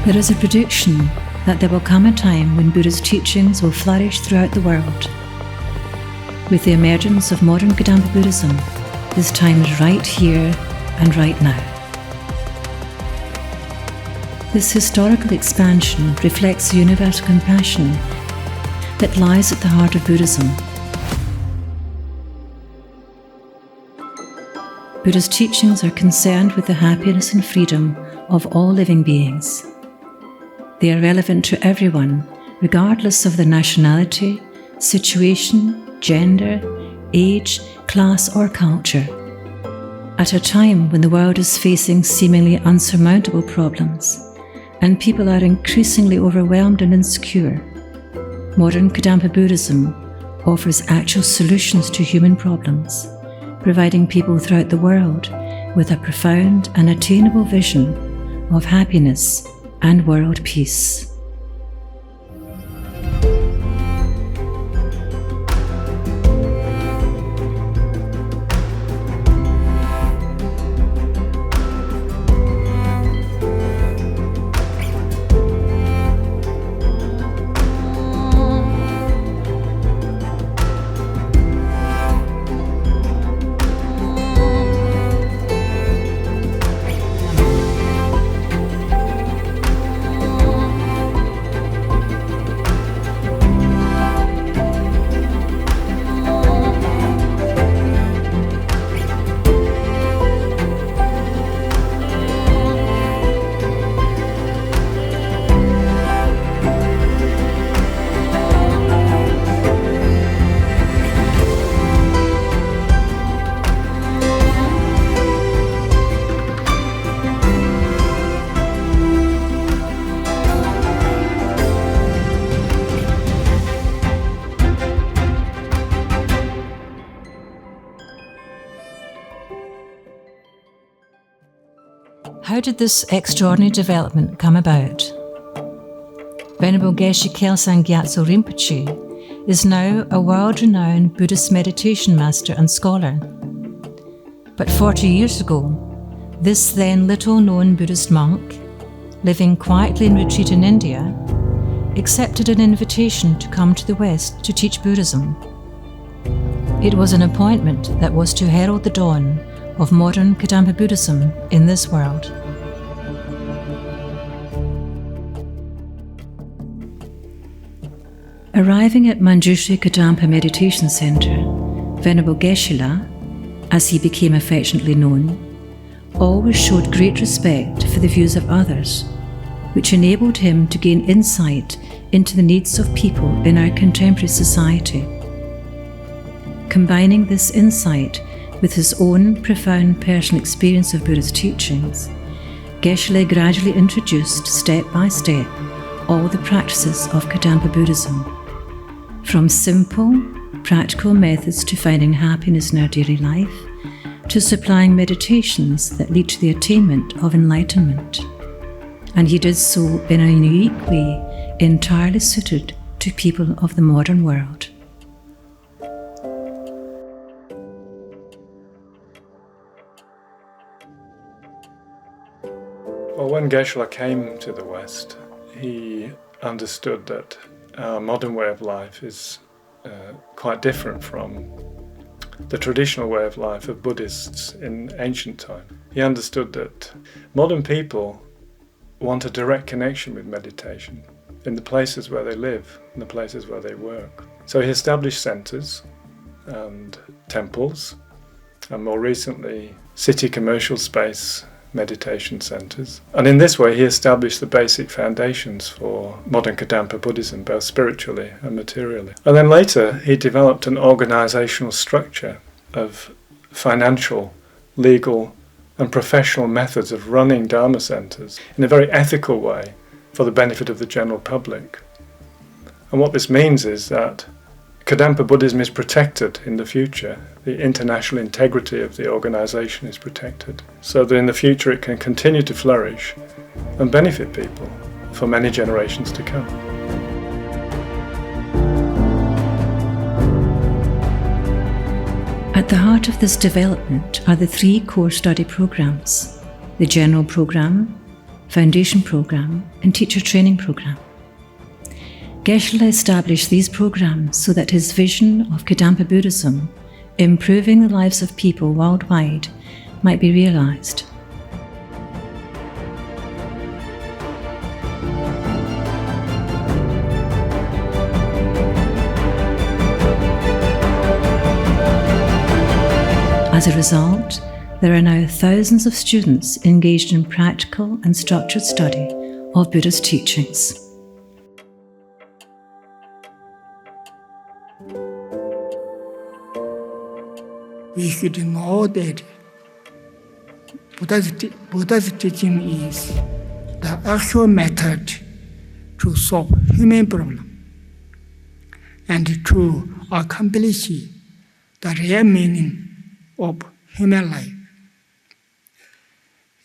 There is a prediction that there will come a time when Buddha's teachings will flourish throughout the world. With the emergence of modern Kadampa Buddhism, this time is right here and right now. This historical expansion reflects the universal compassion that lies at the heart of Buddhism. Buddha's teachings are concerned with the happiness and freedom of all living beings. They are relevant to everyone, regardless of their nationality, situation, gender, age, class, or culture. At a time when the world is facing seemingly unsurmountable problems, and people are increasingly overwhelmed and insecure, modern Kadampa Buddhism offers actual solutions to human problems, providing people throughout the world with a profound and attainable vision of happiness and world peace. How did this extraordinary development come about? Venerable Geshe Kelsang Gyatso Rinpoche is now a world-renowned Buddhist meditation master and scholar. But 40 years ago, this then little-known Buddhist monk, living quietly in retreat in India, accepted an invitation to come to the West to teach Buddhism. It was an appointment that was to herald the dawn of modern Kadampa Buddhism in this world. Arriving at Manjushri Kadampa Meditation Center, Venerable Geshe-la, as he became affectionately known, always showed great respect for the views of others, which enabled him to gain insight into the needs of people in our contemporary society. Combining this insight with his own profound personal experience of Buddha's teachings, Geshe-la gradually introduced, step by step, all the practices of Kadampa Buddhism, from simple, practical methods to finding happiness in our daily life, to supplying meditations that lead to the attainment of enlightenment. And he did so in a unique way, entirely suited to people of the modern world. Well, when Geshe-la came to the West, he understood that our modern way of life is quite different from the traditional way of life of Buddhists in ancient time. He understood that modern people want a direct connection with meditation in the places where they live, in the places where they work. So he established centers and temples, and more recently, city commercial space meditation centers. And in this way, he established the basic foundations for modern Kadampa Buddhism, both spiritually and materially. And then later, he developed an organizational structure of financial, legal, and professional methods of running Dharma centers in a very ethical way for the benefit of the general public. And what this means is that Kadampa Buddhism is protected in the future. The international integrity of the organization is protected, so that in the future it can continue to flourish and benefit people for many generations to come. At the heart of this development are the three core study programs: the general program, foundation program, and teacher training program. Geshe-la established these programs so that his vision of Kadampa Buddhism, improving the lives of people worldwide, might be realized. As a result, there are now thousands of students engaged in practical and structured study of Buddha's teachings. We should know that Buddha's teaching is the actual method to solve human problem and to accomplish the real meaning of human life.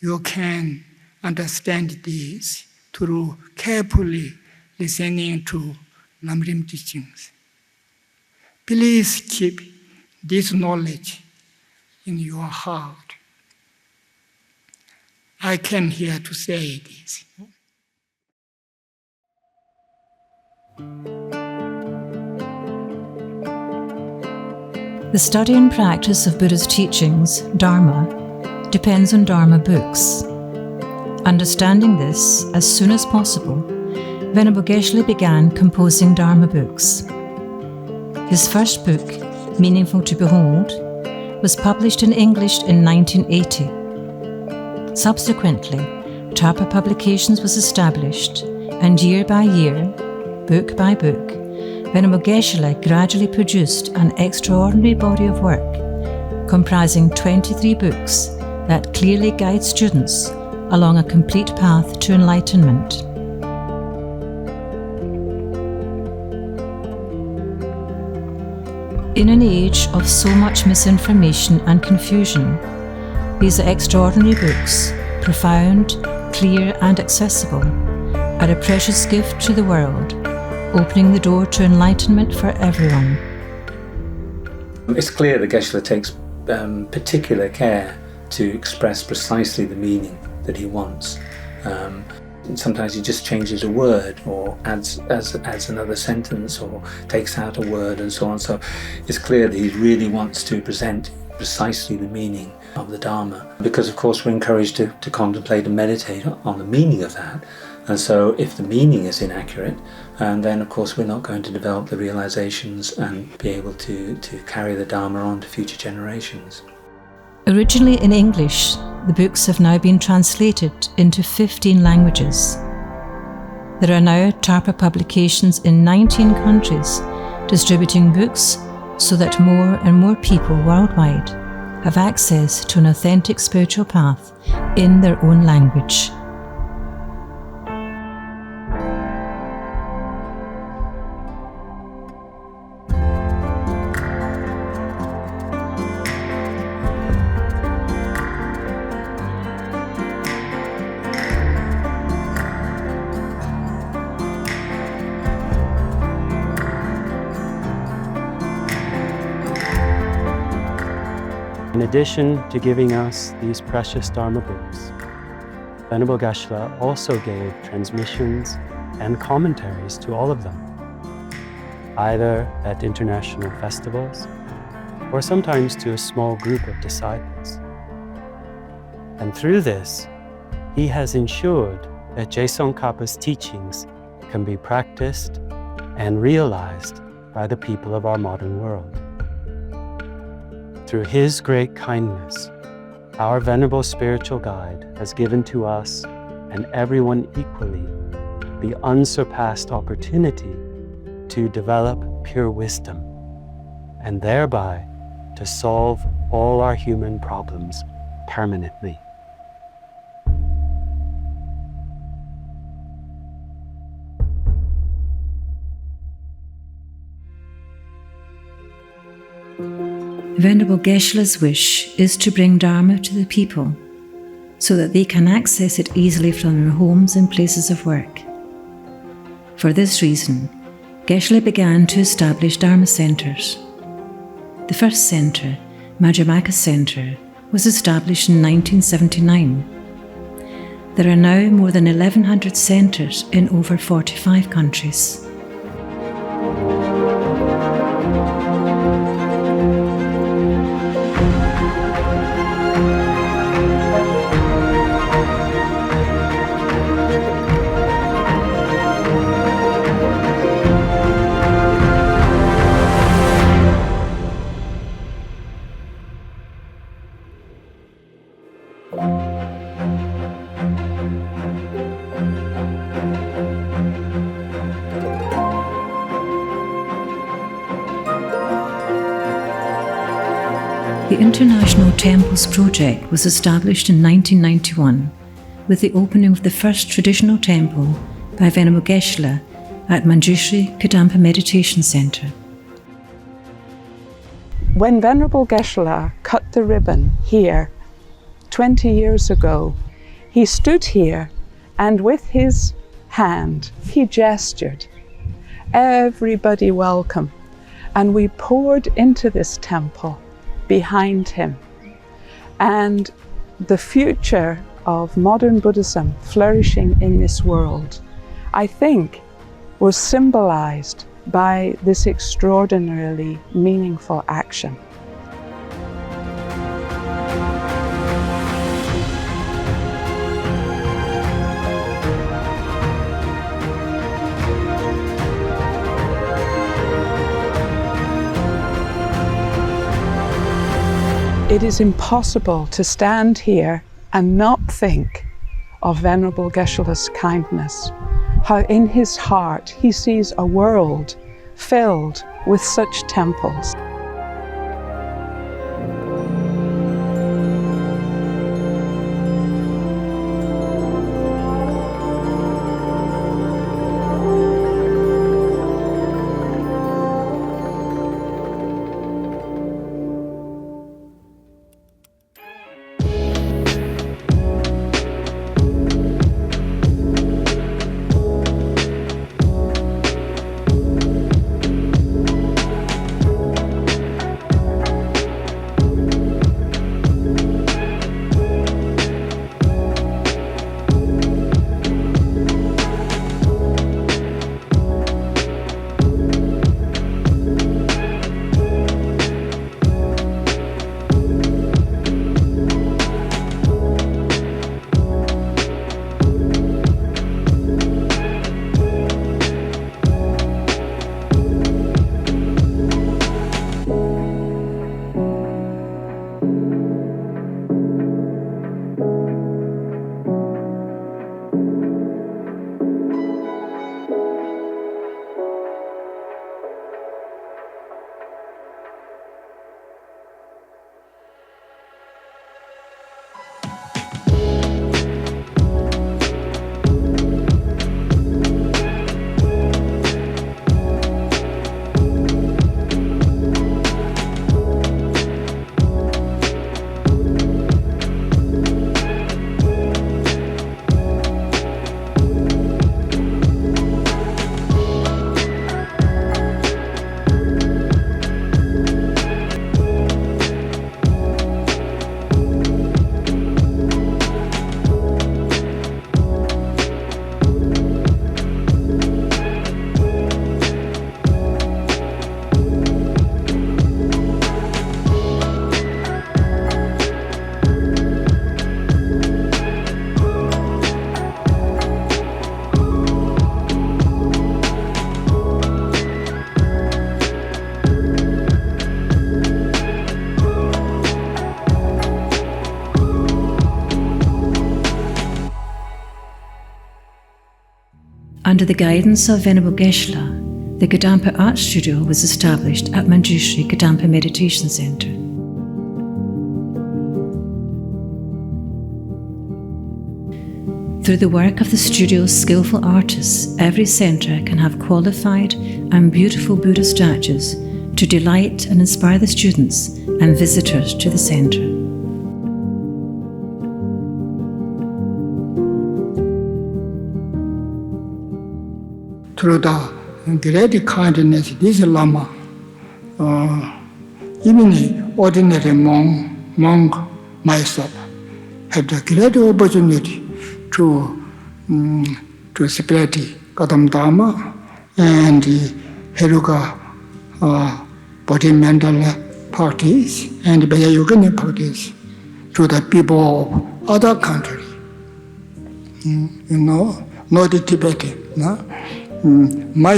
You can understand this through carefully listening to Lamrim teachings. Please keep this knowledge in your heart. I came here to say this. The study and practice of Buddha's teachings, Dharma, depends on Dharma books. Understanding this as soon as possible, Venerable Geshe-la began composing Dharma books. His first book, Meaningful to Behold, was published in English in 1980. Subsequently, Tarpa Publications was established, and year by year, book by book, Venerable Geshe-la gradually produced an extraordinary body of work comprising 23 books that clearly guide students along a complete path to enlightenment. In an age of so much misinformation and confusion, these extraordinary books, profound, clear and accessible, are a precious gift to the world, opening the door to enlightenment for everyone. It's clear that Geshe-la takes particular care to express precisely the meaning that he wants. Sometimes he just changes a word or adds another sentence or takes out a word and so on. So it's clear that he really wants to present precisely the meaning of the Dharma, because of course we're encouraged to contemplate and meditate on the meaning of that. And so if the meaning is inaccurate, then of course we're not going to develop the realizations and be able to carry the Dharma on to future generations. Originally in English, the books have now been translated into 15 languages. There are now Tarpa Publications in 19 countries, distributing books so that more and more people worldwide have access to an authentic spiritual path in their own language. In addition to giving us these precious Dharma books, Venerable Geshe-la also gave transmissions and commentaries to all of them, either at international festivals or sometimes to a small group of disciples. And through this, he has ensured that Je Tsongkhapa's teachings can be practiced and realized by the people of our modern world. Through his great kindness, our venerable spiritual guide has given to us and everyone equally the unsurpassed opportunity to develop pure wisdom and thereby to solve all our human problems permanently. Venerable Geshe-la's wish is to bring Dharma to the people so that they can access it easily from their homes and places of work. For this reason, Geshe-la began to establish Dharma centers. The first center, Majjhimaka Center, was established in 1979. There are now more than 1,100 centres in over 45 countries. The International Temples Project was established in 1991 with the opening of the first traditional temple by Venerable Geshe-la at Manjushri Kadampa Meditation Center. When Venerable Geshe-la cut the ribbon here 20 years ago, he stood here and with his hand he gestured, "Everybody welcome," and we poured into this temple behind him. And the future of modern Buddhism flourishing in this world, I think, was symbolized by this extraordinarily meaningful action. It is impossible to stand here and not think of Venerable Geshe-la's kindness, how in his heart he sees a world filled with such temples. Under the guidance of Venerable Geshe-la, the Kadampa Art Studio was established at Manjushri Kadampa Meditation Center. Through the work of the studio's skillful artists, every centre can have qualified and beautiful Buddha statues to delight and inspire the students and visitors to the centre. Through the great kindness of this Lama, even an ordinary monk myself had a great opportunity to spread Kadam Dharma and Heruka body mental practice and Vajrayogini practice to the people of other countries. Not the Tibetan. No? My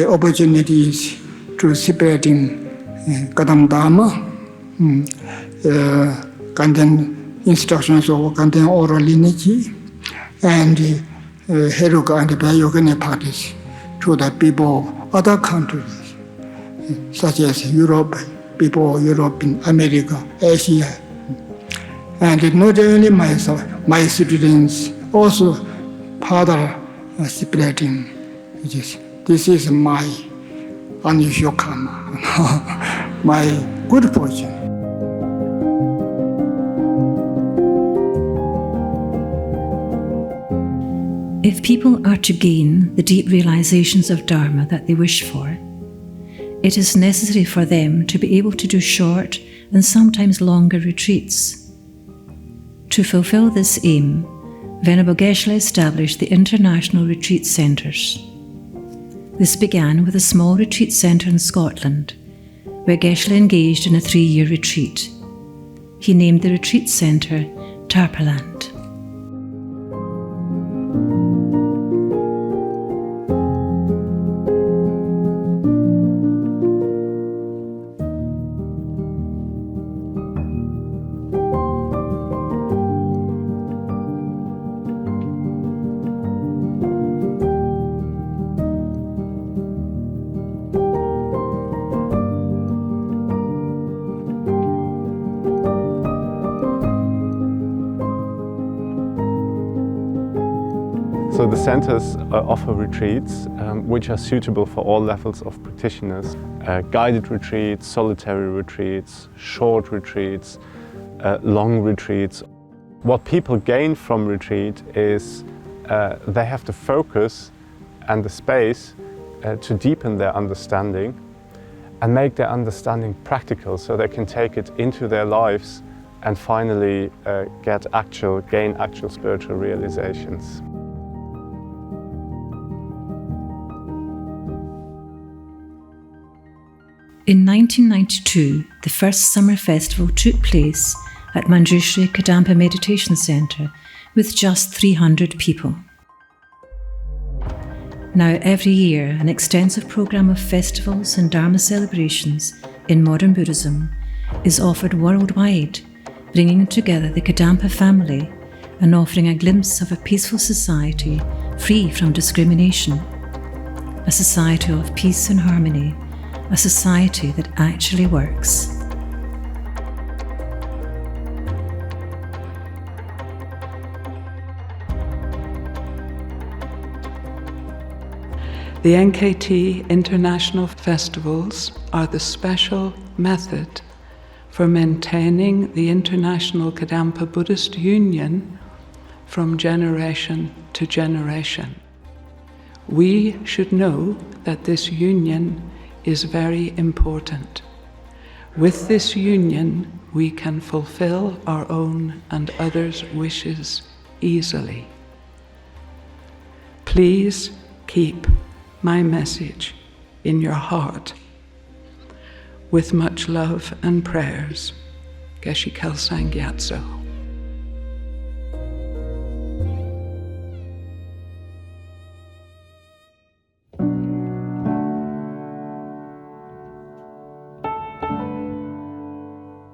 opportunities to spreading Kadam Dharma, content instructions of content oral lineage, and Heruka and Vajrayogini practice to the people of other countries, such as Europe, people of Europe, America, Asia. And not only myself, my students also further spreading. This is my unusual karma, my good fortune. If people are to gain the deep realizations of Dharma that they wish for, it is necessary for them to be able to do short and sometimes longer retreats. To fulfill this aim, Venerable Geshe-la established the International Retreat Centres. This began with a small retreat centre in Scotland, where Geshe-la engaged in a 3-year retreat. He named the retreat centre Tarpaland. So the centers offer retreats which are suitable for all levels of practitioners. Guided retreats, solitary retreats, short retreats, long retreats. What people gain from retreat is they have the focus and the space to deepen their understanding and make their understanding practical so they can take it into their lives and finally gain actual spiritual realizations. In 1992, the first summer festival took place at Manjushri Kadampa Meditation Centre with just 300 people. Now every year, an extensive programme of festivals and Dharma celebrations in modern Buddhism is offered worldwide, bringing together the Kadampa family and offering a glimpse of a peaceful society free from discrimination, a society of peace and harmony, a society that actually works. The NKT International Festivals are the special method for maintaining the International Kadampa Buddhist Union from generation to generation. We should know that this union is very important. With this union, we can fulfill our own and others' wishes easily. Please keep my message in your heart. With much love and prayers, Geshe Kelsang Gyatso.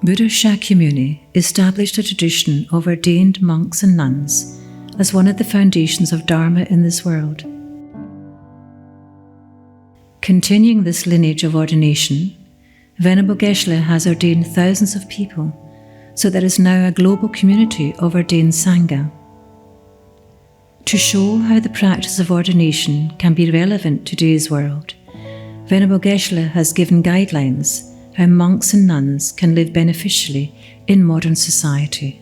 Buddha Shakyamuni established a tradition of ordained monks and nuns as one of the foundations of Dharma in this world. Continuing this lineage of ordination, Venerable Geshe-la has ordained thousands of people, so there is now a global community of ordained Sangha. To show how the practice of ordination can be relevant to today's world, Venerable Geshe-la has given guidelines how monks and nuns can live beneficially in modern society.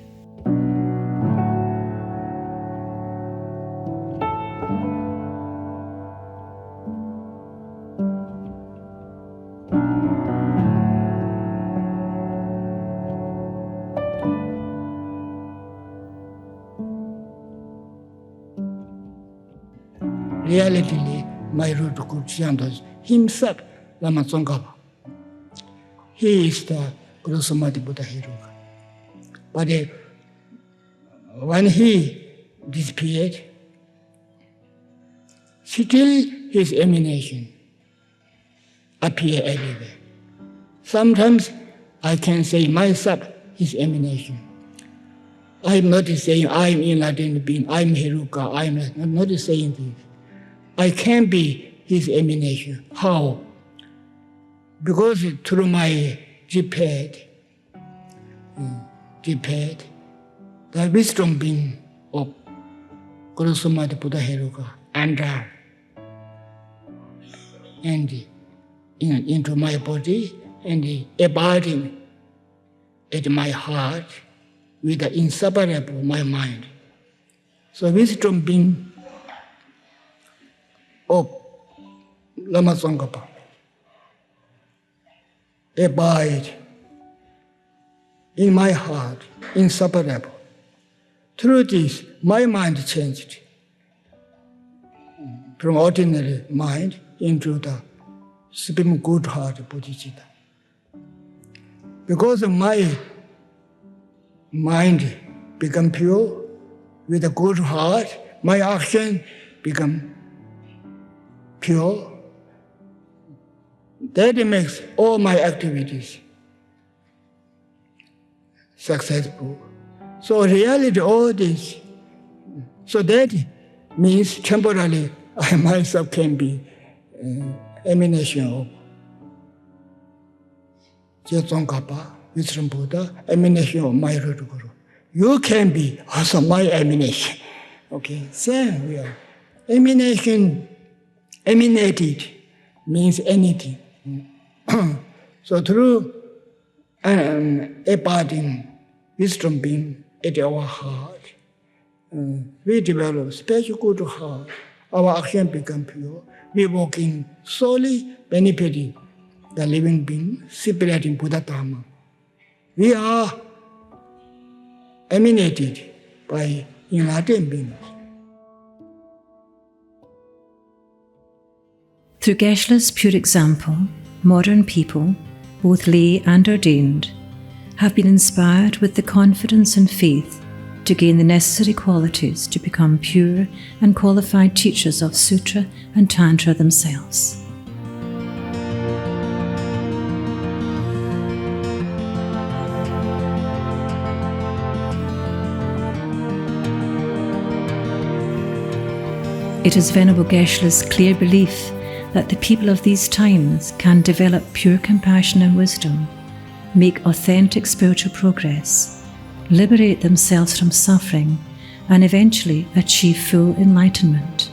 reality, my root Kuchandos, himself, Lama Tsongkhapa. He is the Guru Samadhi Buddha Heruka. But when he disappeared, still his emanation appear everywhere. Sometimes I can say myself his emanation. I'm not saying I'm enlightened being, I'm Heruka, I'm not saying this. I can be his emanation. How? Because through my Jipad, the wisdom being of Guru Samadhi Buddha Heruka enter and into my body and abiding at my heart with the inseparable my mind. So wisdom being of Lama Tsongkhapa abide in my heart, inseparable. Through this, my mind changed from ordinary mind into the supreme good heart bodhicitta. Because my mind become pure with a good heart, my action become pure. That makes all my activities successful. So reality, all this. So that means temporarily I myself can be emanation of Tsongkhapa, Wisdom Buddha, emanation of my root Guru. You can be also my emanation. Okay, same we are. Emanation, emanated means anything. So through abiding wisdom being at our heart, we develop special good heart. Our action become pure. We walk in solely benefiting the living being, separating Buddha Dharma. We are emanated by enlightened beings. Through Geshe-la's pure example, modern people, both lay and ordained, have been inspired with the confidence and faith to gain the necessary qualities to become pure and qualified teachers of Sutra and Tantra themselves. It is Venerable Geshe-la's clear belief that the people of these times can develop pure compassion and wisdom, make authentic spiritual progress, liberate themselves from suffering, and eventually achieve full enlightenment.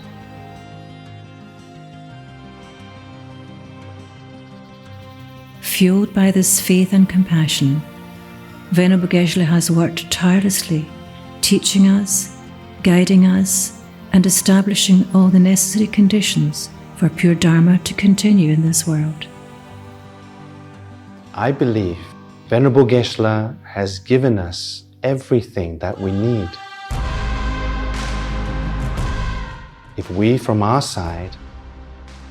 Fueled by this faith and compassion, Venerable Geshe-la has worked tirelessly, teaching us, guiding us, and establishing all the necessary conditions for pure Dharma to continue in this world. I believe Venerable Geshe-la has given us everything that we need. If we from our side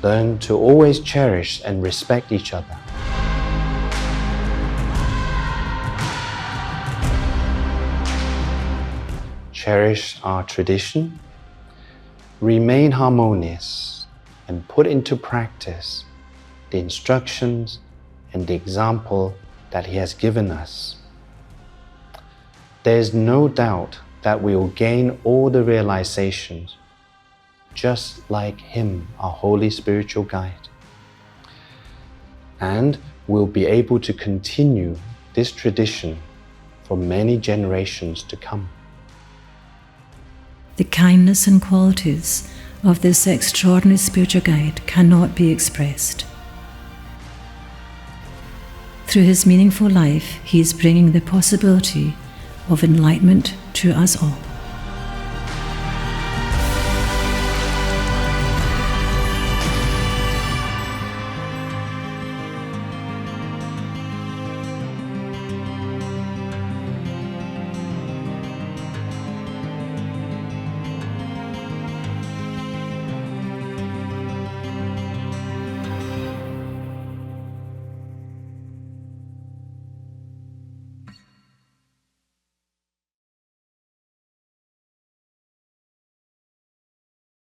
learn to always cherish and respect each other, cherish our tradition, remain harmonious, and put into practice the instructions and the example that He has given us, there is no doubt that we will gain all the realizations just like Him, our holy spiritual guide. And we'll be able to continue this tradition for many generations to come. The kindness and qualities of this extraordinary spiritual guide cannot be expressed. Through his meaningful life, he is bringing the possibility of enlightenment to us all.